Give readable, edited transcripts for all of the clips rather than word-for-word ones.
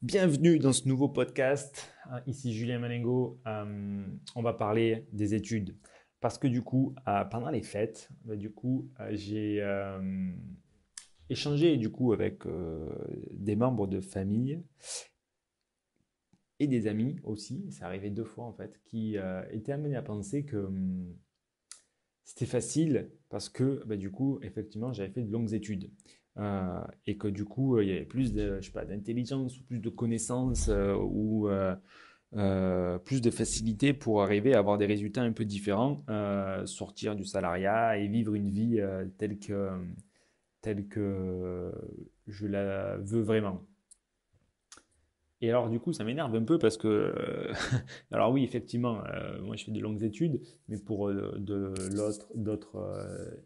Bienvenue dans ce nouveau podcast. Ici Julien Malengo. On va parler des études. Parce que du coup, pendant les fêtes, j'ai échangé avec des membres de famille et des amis aussi. C'est arrivé deux fois en fait, qui étaient amenés à penser que c'était facile parce que effectivement, j'avais fait de longues études. Et que du coup, il y avait plus de, je sais pas, d'intelligence ou plus de connaissances ou plus de facilité pour arriver à avoir des résultats un peu différents, sortir du salariat et vivre une vie telle que je la veux vraiment. Et alors, du coup, ça m'énerve un peu parce que, alors oui, effectivement, moi je fais de longues études, mais pour d'autres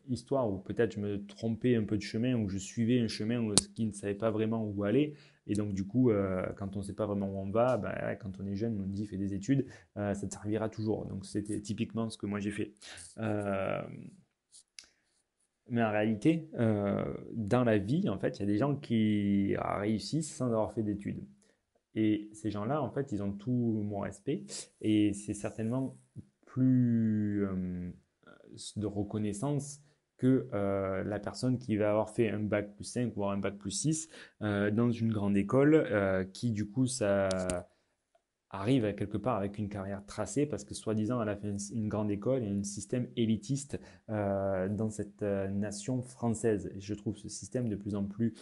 histoires où peut-être je me trompais un peu de chemin, où je suivais un chemin qui ne savait pas vraiment où aller. Et donc, du coup, quand on ne sait pas vraiment où on va, ben, ouais, quand on est jeune, on dit fais des études, ça te servira toujours. Donc, c'était typiquement ce que moi j'ai fait. Euh, mais en réalité, dans la vie, en fait, il y a des gens qui réussissent sans avoir fait d'études. Et ces gens-là, en fait, ils ont tout mon respect. Et c'est certainement plus de reconnaissance que la personne qui va avoir fait un bac plus 5 voire un bac plus 6 dans une grande école qui, du coup, ça arrive à quelque part avec une carrière tracée parce que soi-disant elle a fait une grande école et un système élitiste dans cette nation française. Et je trouve ce système de plus en plus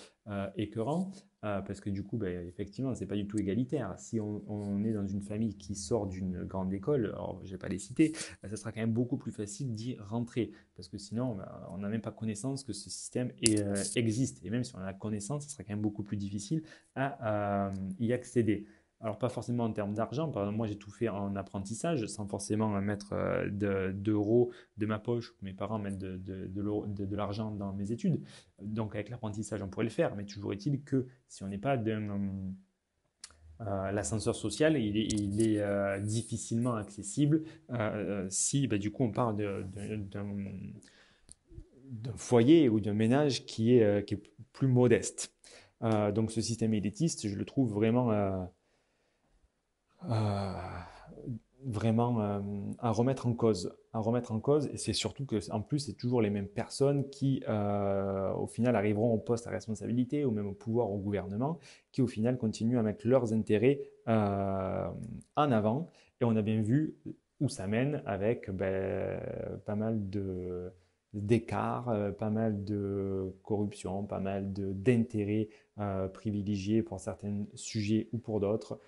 écœurant parce que du coup, effectivement, c'est pas du tout égalitaire. Si on est dans une famille qui sort d'une grande école, alors je vais pas les citer, ça sera quand même beaucoup plus facile d'y rentrer parce que sinon, on n'a même pas connaissance que ce système existe. Et même si on a la connaissance, ce sera quand même beaucoup plus difficile à y accéder. Alors, pas forcément en termes d'argent. Par exemple, moi, j'ai tout fait en apprentissage sans forcément mettre d'euros de ma poche ou mes parents mettent de l'argent dans mes études. Donc, avec l'apprentissage, on pourrait le faire. Mais toujours est-il que si on n'est pas l'ascenseur social, il est difficilement accessible si du coup on parle d'un foyer ou d'un ménage qui est plus modeste. Donc ce système élitiste, je le trouve euh, vraiment à remettre en cause. À remettre en cause, et c'est surtout que en plus, c'est toujours les mêmes personnes qui, au final, arriveront au poste à responsabilité ou même au pouvoir au gouvernement, qui, au final, continuent à mettre leurs intérêts en avant. Et on a bien vu où ça mène avec pas mal d'écarts, pas mal de corruption, pas mal d'intérêts privilégiés pour certains sujets ou pour d'autres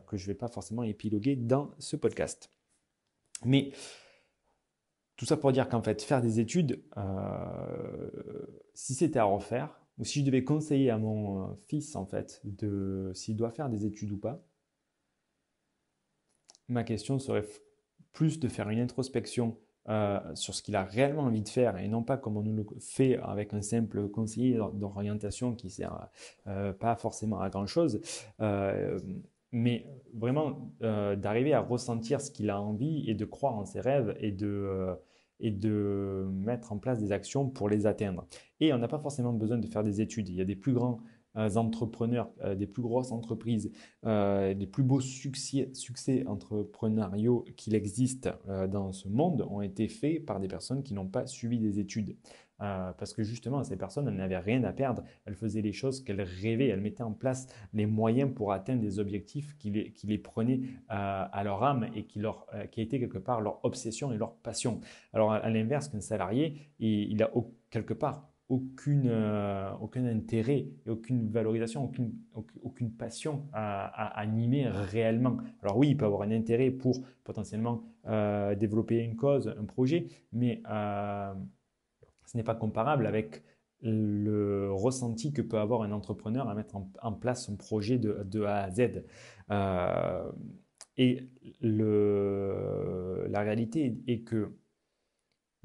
que je ne vais pas forcément épiloguer dans ce podcast. Mais tout ça pour dire qu'en fait, faire des études, si c'était à refaire, ou si je devais conseiller à mon fils, en fait, de s'il doit faire des études ou pas, ma question serait plus de faire une introspection sur ce qu'il a réellement envie de faire et non pas comme on nous le fait avec un simple conseiller d'orientation qui sert pas forcément à grand chose, euh, mais vraiment d'arriver à ressentir ce qu'il a envie et de croire en ses rêves et de mettre en place des actions pour les atteindre. Et on n'a pas forcément besoin de faire des études. Il y a des plus grands entrepreneurs, des plus grosses entreprises, les plus beaux succès entrepreneuriaux qu'il existe dans ce monde ont été faits par des personnes qui n'ont pas suivi des études. Parce que justement, ces personnes, elles n'avaient rien à perdre, elles faisaient les choses qu'elles rêvaient, elles mettaient en place les moyens pour atteindre des objectifs qui les prenaient à leur âme et qui étaient quelque part leur obsession et leur passion. Alors à l'inverse qu'un salarié, il a quelque part aucun intérêt et aucune valorisation, aucune passion à animer réellement. Alors oui, il peut avoir un intérêt pour potentiellement développer une cause, un projet, mais ce n'est pas comparable avec le ressenti que peut avoir un entrepreneur à mettre en place un projet de A à Z. Euh, et la réalité est que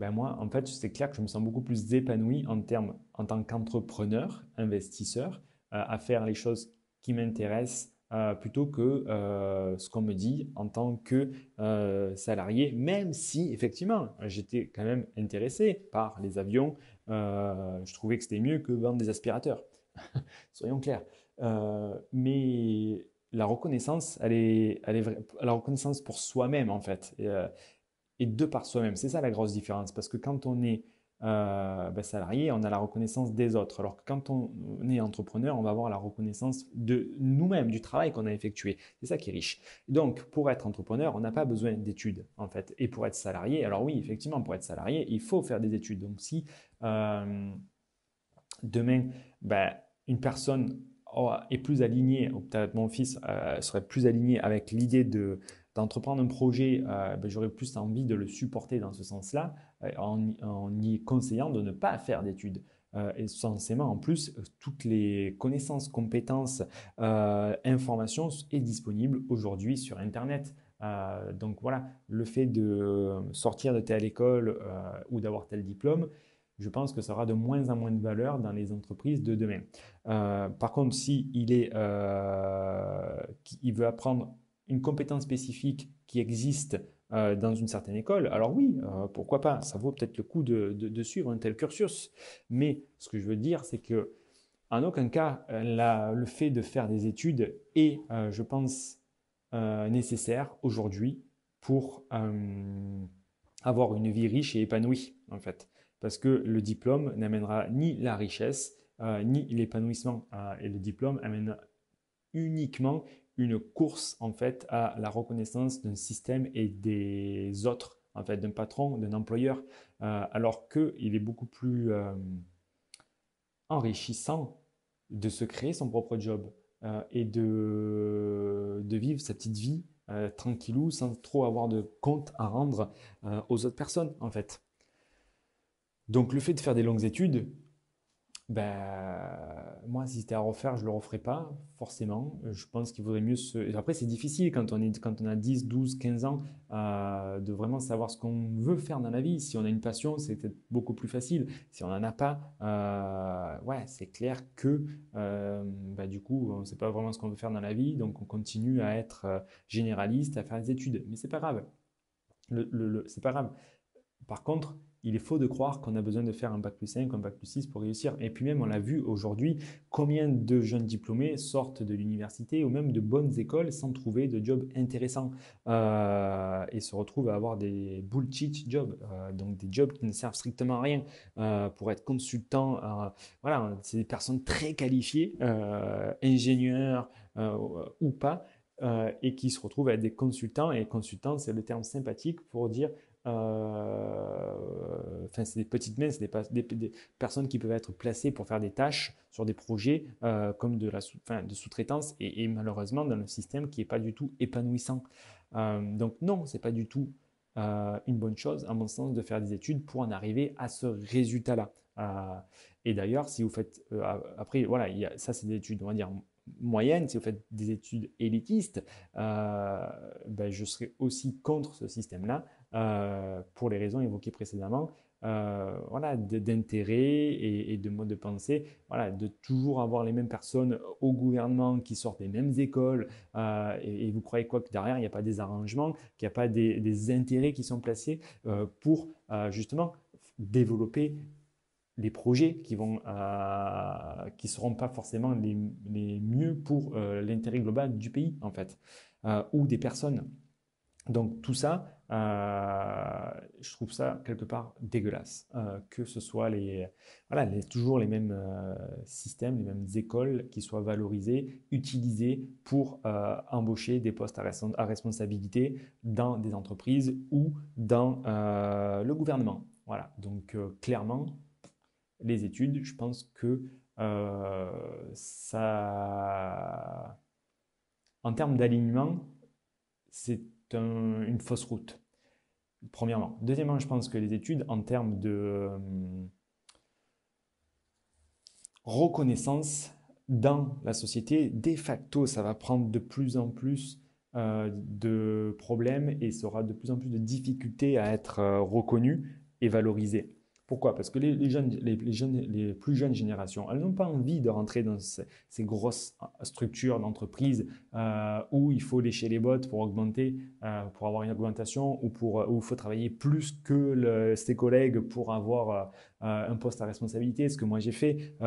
moi, en fait, c'est clair que je me sens beaucoup plus épanoui en tant qu'entrepreneur, investisseur, à faire les choses qui m'intéressent plutôt que ce qu'on me dit en tant que salarié, même si effectivement j'étais quand même intéressé par les avions. Je trouvais que c'était mieux que vendre des aspirateurs. Soyons clairs. Mais la reconnaissance, la reconnaissance pour soi-même en fait, et de par soi-même. C'est ça la grosse différence, parce que quand on est salarié, on a la reconnaissance des autres, alors que quand on est entrepreneur, on va avoir la reconnaissance de nous-mêmes, du travail qu'on a effectué. C'est ça qui est riche. Donc, pour être entrepreneur, on n'a pas besoin d'études, en fait. Et pour être salarié, alors oui, effectivement, pour être salarié, il faut faire des études. Donc, si euh, demain, une personne est plus alignée, ou peut-être mon fils serait plus aligné avec l'idée d'entreprendre un projet, j'aurais plus envie de le supporter dans ce sens-là, en y conseillant de ne pas faire d'études. Et censément, en plus, toutes les connaissances, compétences, informations est disponible aujourd'hui sur Internet. Donc voilà, le fait de sortir de telle école ou d'avoir tel diplôme, je pense que ça aura de moins en moins de valeur dans les entreprises de demain. Par contre, si il veut apprendre une compétence spécifique qui existe dans une certaine école, alors oui, pourquoi pas, ça vaut peut-être le coup de suivre un tel cursus. Mais ce que je veux dire, c'est que en aucun cas, le fait de faire des études est, je pense, nécessaire aujourd'hui pour avoir une vie riche et épanouie, en fait. Parce que le diplôme n'amènera ni la richesse, ni l'épanouissement. Et le diplôme amène uniquement une course, en fait, à la reconnaissance d'un système et des autres, en fait, d'un patron, d'un employeur, alors qu'il est beaucoup plus enrichissant de se créer son propre job et de vivre sa petite vie tranquillou sans trop avoir de compte à rendre aux autres personnes en fait. Donc le fait de faire des longues études, moi, si c'était à refaire, je ne le referais pas, forcément. Je pense qu'il vaudrait mieux se... Après, c'est difficile quand on a 10, 12, 15 ans de vraiment savoir ce qu'on veut faire dans la vie. Si on a une passion, c'est peut-être beaucoup plus facile. Si on n'en a pas, ouais, c'est clair que du coup, on ne sait pas vraiment ce qu'on veut faire dans la vie. Donc, on continue à être généraliste, à faire des études. Mais c'est pas grave. C'est pas grave. Par contre, il est faux de croire qu'on a besoin de faire un bac plus 5, un bac plus 6 pour réussir. Et puis même, on l'a vu aujourd'hui, combien de jeunes diplômés sortent de l'université ou même de bonnes écoles sans trouver de job intéressant et se retrouvent à avoir des bullshit jobs, donc des jobs qui ne servent strictement à rien. Pour être consultant, voilà, c'est des personnes très qualifiées, ingénieurs ou pas, et qui se retrouvent à être des consultants. Et consultant, c'est le terme sympathique pour dire c'est des petites mains, c'est des personnes qui peuvent être placées pour faire des tâches sur des projets comme de sous-traitance et malheureusement dans le système qui n'est pas du tout épanouissant. Donc non, c'est pas du tout une bonne chose, à mon sens, de faire des études pour en arriver à ce résultat-là. Et d'ailleurs, si vous faites, après, voilà, ça c'est des études, on va dire, moyennes, si vous faites des études élitistes, je serais aussi contre ce système-là pour les raisons évoquées précédemment, voilà, d'intérêt et de mode de pensée, voilà, de toujours avoir les mêmes personnes au gouvernement qui sortent des mêmes écoles, et vous croyez quoi que derrière, il n'y a pas des arrangements, qu'il n'y a pas des intérêts qui sont placés pour justement développer les projets qui seront pas forcément les mieux pour l'intérêt global du pays en fait, ou des personnes. Donc tout ça, je trouve ça quelque part dégueulasse, que ce soit voilà, toujours les mêmes systèmes, les mêmes écoles qui soient valorisées, utilisées pour embaucher des postes à responsabilité dans des entreprises ou dans le gouvernement. Voilà, donc clairement, les études, je pense que ça, en termes d'alignement, c'est une fausse route, premièrement. Deuxièmement, je pense que les études, en termes de reconnaissance dans la société, de facto, ça va prendre de plus en plus de problèmes et ça aura de plus en plus de difficultés à être reconnu et valorisé. Pourquoi? Parce que les plus jeunes générations, elles n'ont pas envie de rentrer dans ces grosses structures d'entreprise où il faut lécher les bottes pour augmenter, pour avoir une augmentation où il faut travailler plus que ses collègues pour avoir un poste à responsabilité. Ce que moi j'ai fait,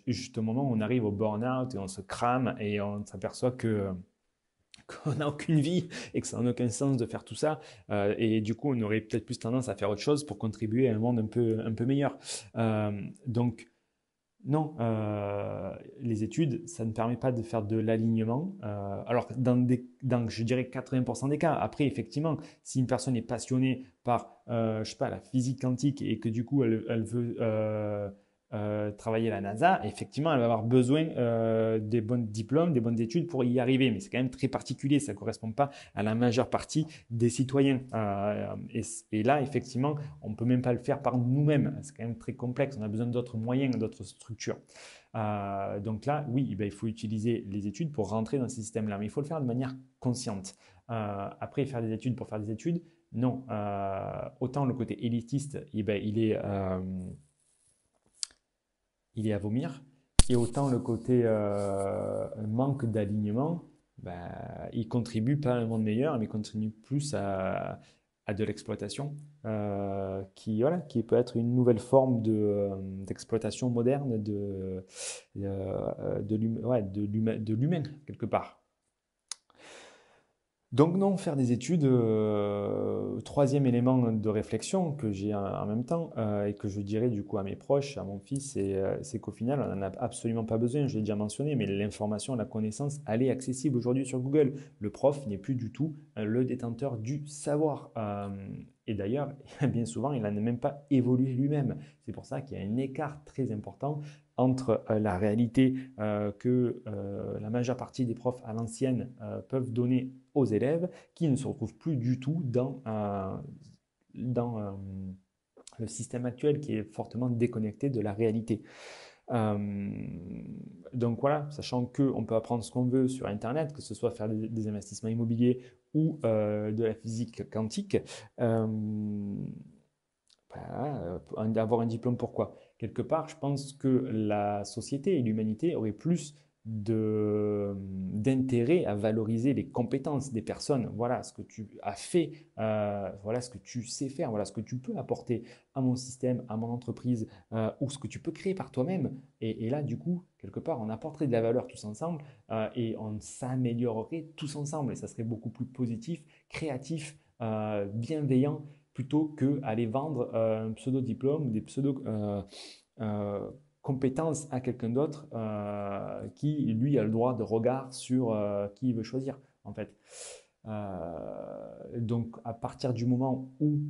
juste au moment où on arrive au burn-out et on se crame et on s'aperçoit qu'on n'a aucune vie et que ça n'a aucun sens de faire tout ça. Et du coup, on aurait peut-être plus tendance à faire autre chose pour contribuer à un monde un peu meilleur. Donc, non, les études, ça ne permet pas de faire de l'alignement. Alors, dans, je dirais, 80% des cas. Après, effectivement, si une personne est passionnée par, je sais pas, la physique quantique et que du coup, elle veut travailler à la NASA, effectivement, elle va avoir besoin des bons diplômes, des bonnes études pour y arriver. Mais c'est quand même très particulier. Ça ne correspond pas à la majeure partie des citoyens. Et là, effectivement, on ne peut même pas le faire par nous-mêmes. C'est quand même très complexe. On a besoin d'autres moyens, d'autres structures. Donc là, oui, eh bien, il faut utiliser les études pour rentrer dans ces systèmes-là. Mais il faut le faire de manière consciente. Après, faire des études pour faire des études, non. Autant le côté élitiste, eh bien, il est à vomir. Et autant le côté manque d'alignement, bah, il contribue pas à un monde meilleur, mais il contribue plus à de l'exploitation, voilà, qui peut être une nouvelle forme d'exploitation moderne ouais, de l'humain, quelque part. Donc non, faire des études, troisième élément de réflexion que j'ai en même temps et que je dirais du coup à mes proches, à mon fils, c'est qu'au final, on n'en a absolument pas besoin, je l'ai déjà mentionné, mais l'information, la connaissance, elle est accessible aujourd'hui sur Google. Le prof n'est plus du tout le détenteur du savoir. Et d'ailleurs, bien souvent, il n'a même pas évolué lui-même. C'est pour ça qu'il y a un écart très important entre la réalité que la majeure partie des profs à l'ancienne peuvent donner aux élèves qui ne se retrouvent plus du tout dans le système actuel qui est fortement déconnecté de la réalité. Donc voilà, sachant qu'on peut apprendre ce qu'on veut sur Internet, que ce soit faire des investissements immobiliers ou de la physique quantique, avoir un diplôme, pourquoi? Quelque part, je pense que la société et l'humanité auraient plus d'intérêt à valoriser les compétences des personnes. Voilà ce que tu as fait, voilà ce que tu sais faire, voilà ce que tu peux apporter à mon système, à mon entreprise, ou ce que tu peux créer par toi-même. Et là, du coup, quelque part, on apporterait de la valeur tous ensemble et on s'améliorerait tous ensemble. Et ça serait beaucoup plus positif, créatif, bienveillant plutôt qu'aller vendre un pseudo-diplôme ou des pseudo-compétences à quelqu'un d'autre qui, lui, a le droit de regard sur qui il veut choisir, en fait. Donc, à partir du moment où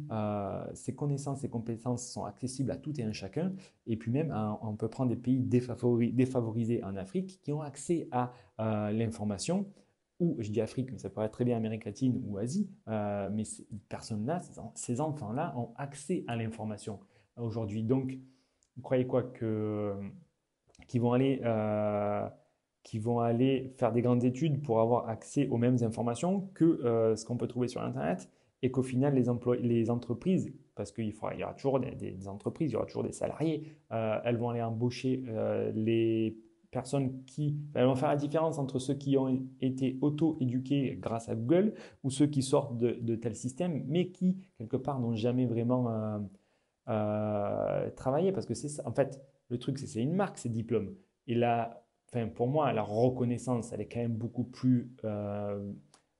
ces connaissances et compétences sont accessibles à tout et un chacun, et puis même, on peut prendre des pays défavorisés en Afrique qui ont accès à l'information, ou je dis Afrique, mais ça pourrait être très bien Amérique latine ou Asie, mais ces personnes-là, ces enfants-là ont accès à l'information aujourd'hui. Donc, vous croyez quoi qu'ils vont aller faire des grandes études pour avoir accès aux mêmes informations que ce qu'on peut trouver sur Internet et qu'au final, les entreprises, parce qu'il il y aura toujours des entreprises, il y aura toujours des salariés, elles vont aller embaucher les personnes elles vont faire la différence entre ceux qui ont été auto-éduqués grâce à Google ou ceux qui sortent de tels systèmes, mais qui, quelque part, n'ont jamais vraiment travaillé. Parce que c'est ça, en fait, le truc, c'est une marque, ces diplômes. Et là, enfin, pour moi, la reconnaissance, elle est quand même beaucoup plus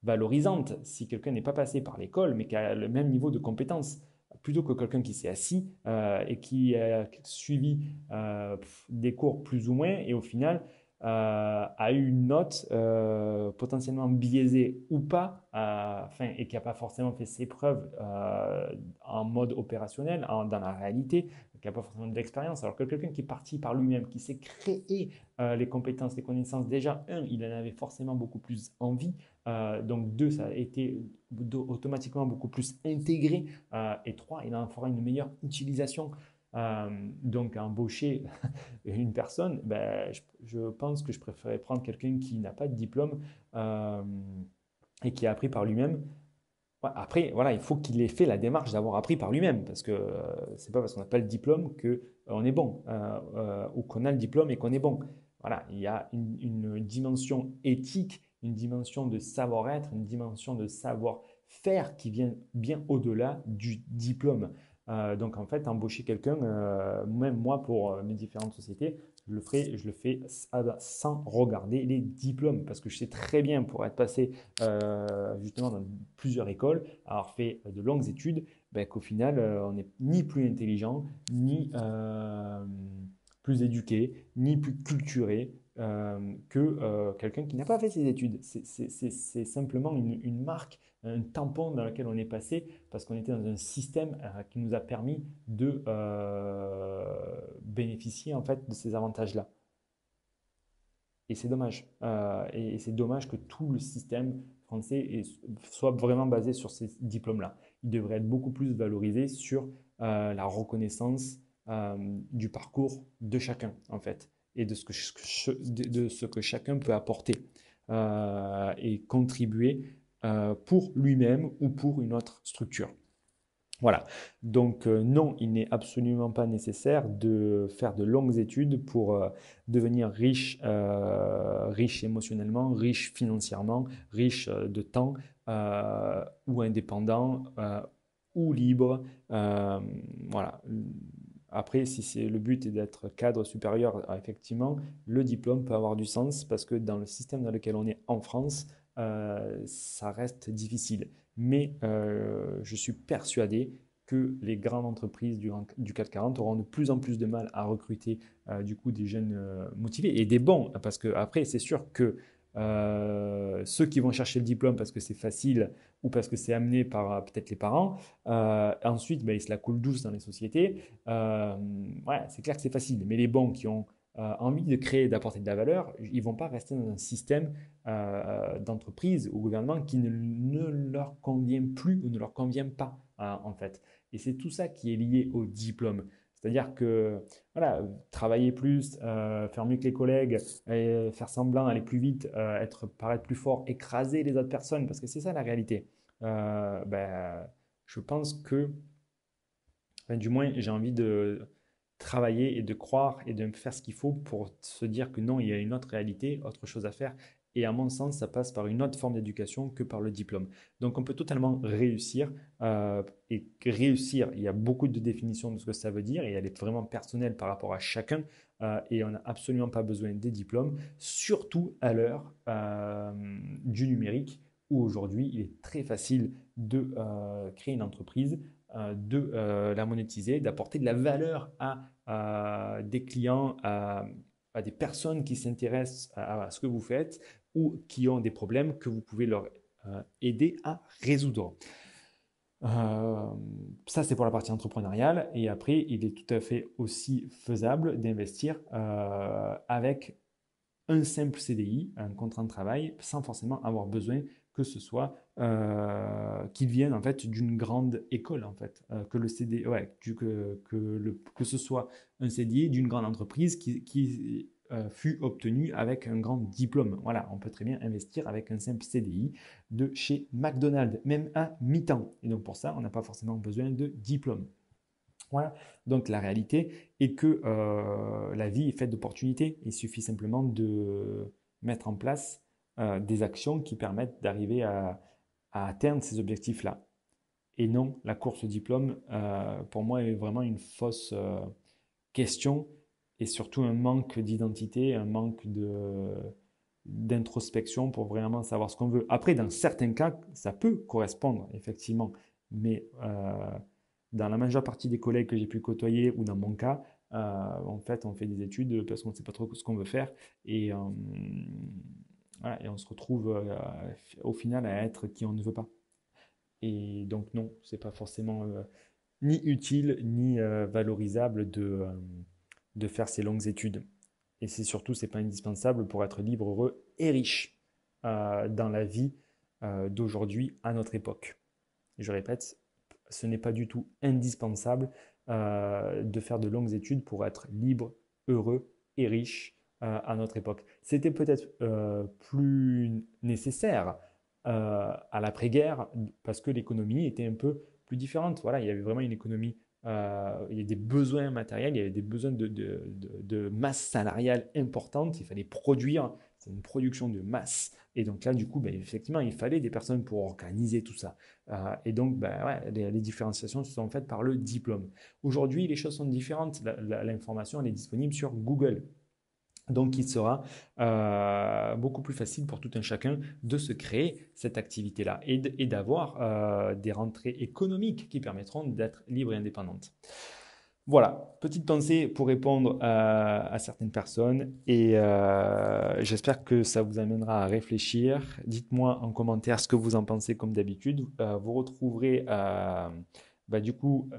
valorisante si quelqu'un n'est pas passé par l'école, mais qui a le même niveau de compétence, plutôt que quelqu'un qui s'est assis et qui a suivi des cours plus ou moins, et au final a eu une note potentiellement biaisée ou pas, et qui n'a pas forcément fait ses preuves en mode opérationnel, dans la réalité, qui n'a pas forcément d'expérience. Alors que quelqu'un qui est parti par lui-même, qui s'est créé les compétences, les connaissances, déjà, il en avait forcément beaucoup plus envie. Donc, deux, ça a été automatiquement beaucoup plus intégré. Et trois, il en fera une meilleure utilisation. Donc, embaucher une personne, ben, je pense que je préférerais prendre quelqu'un qui n'a pas de diplôme et qui a appris par lui-même Ouais, après, voilà, il faut qu'il ait fait la démarche d'avoir appris par lui-même, parce que c'est pas parce qu'on n'a pas le diplôme que on est bon, ou qu'on a le diplôme et qu'on est bon. Voilà, il y a une dimension éthique, une dimension de savoir-être, une dimension de savoir-faire qui vient bien au-delà du diplôme. Donc en fait, embaucher quelqu'un, même moi pour mes différentes sociétés, je le fais sans regarder les diplômes, parce que je sais très bien pour être passé justement dans plusieurs écoles, avoir fait de longues études, ben, qu'au final, on n'est ni plus intelligent, ni plus éduqué, ni plus culturé que quelqu'un qui n'a pas fait ses études. C'est simplement une marque, un tampon dans lequel on est passé parce qu'on était dans un système qui nous a permis de bénéficier en fait de ces avantages-là. Et c'est dommage. Et c'est dommage que tout le système français soit vraiment basé sur ces diplômes-là. Il devrait être beaucoup plus valorisé sur la reconnaissance du parcours de chacun, en fait, et de de ce que chacun peut apporter et contribuer pour lui-même ou pour une autre structure. Voilà. Donc non, il n'est absolument pas nécessaire de faire de longues études pour devenir riche, riche émotionnellement, riche financièrement, riche de temps, ou indépendant, ou libre. Euh, voilà. Après, si c'est le but est d'être cadre supérieur, effectivement, le diplôme peut avoir du sens parce que dans le système dans lequel on est en France, ça reste difficile. Mais je suis persuadé que les grandes entreprises du CAC 40 auront de plus en plus de mal à recruter du coup des jeunes motivés et des bons. Parce que après, c'est sûr que ceux qui vont chercher le diplôme parce que c'est facile ou parce que c'est amené par peut-être les parents, ensuite ben, ils se la coulent douce dans les sociétés. Ouais, c'est clair que c'est facile. Mais les bons qui ont envie de créer, d'apporter de la valeur, ils ne vont pas rester dans un système d'entreprise ou gouvernement qui ne leur convient plus ou ne leur convient pas, en fait. Et c'est tout ça qui est lié au diplôme. C'est-à-dire que voilà, travailler plus, faire mieux que les collègues, faire semblant, aller plus vite, paraître plus fort, écraser les autres personnes, parce que c'est ça la réalité. Ben, je pense que enfin, du moins, j'ai envie de travailler et de croire et de faire ce qu'il faut pour se dire que non, il y a une autre réalité, autre chose à faire. Et à mon sens, ça passe par une autre forme d'éducation que par le diplôme. Donc on peut totalement réussir. Et réussir, il y a beaucoup de définitions de ce que ça veut dire et elle est vraiment personnelle par rapport à chacun. Et on n'a absolument pas besoin des diplômes, surtout à l'heure du numérique où aujourd'hui il est très facile de créer une entreprise, de la monétiser, d'apporter de la valeur à des clients, à des personnes qui s'intéressent à ce que vous faites ou qui ont des problèmes que vous pouvez leur aider à résoudre. Euh, Ça, c'est pour la partie entrepreneuriale. Et après, il est tout à fait aussi faisable d'investir avec un simple CDI, un contrat de travail, sans forcément avoir besoin que ce soit qu'il vienne en fait d'une grande école en fait, que le CD, ouais, que ce soit un CDI d'une grande entreprise qui fut obtenu avec un grand diplôme. Voilà, on peut très bien investir avec un simple CDI de chez McDonald's, même à mi-temps. Et donc pour ça, on n'a pas forcément besoin de diplôme. Voilà. Donc la réalité est que la vie est faite d'opportunités. Il suffit simplement de mettre en place des actions qui permettent d'arriver à atteindre ces objectifs-là. Et non, la course au diplôme, pour moi, est vraiment une fausse question et surtout un manque d'identité, un manque d'introspection pour vraiment savoir ce qu'on veut. Après, dans certains cas, ça peut correspondre, effectivement, mais dans la majeure partie des collègues que j'ai pu côtoyer ou dans mon cas, en fait, on fait des études parce qu'on ne sait pas trop ce qu'on veut faire et, voilà, et on se retrouve au final à être qui on ne veut pas. Et donc non, c'est pas forcément ni utile ni valorisable de faire ces longues études. Et c'est surtout, c'est pas indispensable pour être libre, heureux et riche dans la vie d'aujourd'hui à notre époque. Et je répète, ce n'est pas du tout indispensable de faire de longues études pour être libre, heureux et riche à notre époque. C'était peut-être plus nécessaire à l'après-guerre parce que l'économie était un peu plus différente. Voilà, il y avait vraiment une économie, il y a des besoins matériels, il y avait des besoins de masse salariale importante, il fallait produire, c'est une production de masse. Et donc là, du coup, ben, effectivement, il fallait des personnes pour organiser tout ça. Et donc, ben, ouais, les différenciations se sont faites par le diplôme. Aujourd'hui, les choses sont différentes. L'information, elle est disponible sur Google. Donc, il sera beaucoup plus facile pour tout un chacun de se créer cette activité-là et d'avoir des rentrées économiques qui permettront d'être libre et indépendante. Voilà, petite pensée pour répondre à certaines personnes et j'espère que ça vous amènera à réfléchir. Dites-moi en commentaire ce que vous en pensez comme d'habitude. Vous retrouverez du coup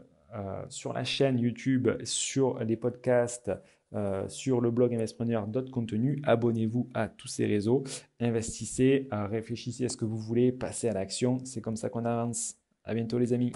sur la chaîne YouTube, sur les podcasts, sur le blog Investipreneur d'autres contenus. Abonnez-vous à tous ces réseaux, investissez, réfléchissez à ce que vous voulez, passez à l'action. C'est comme ça qu'on avance. À bientôt les amis.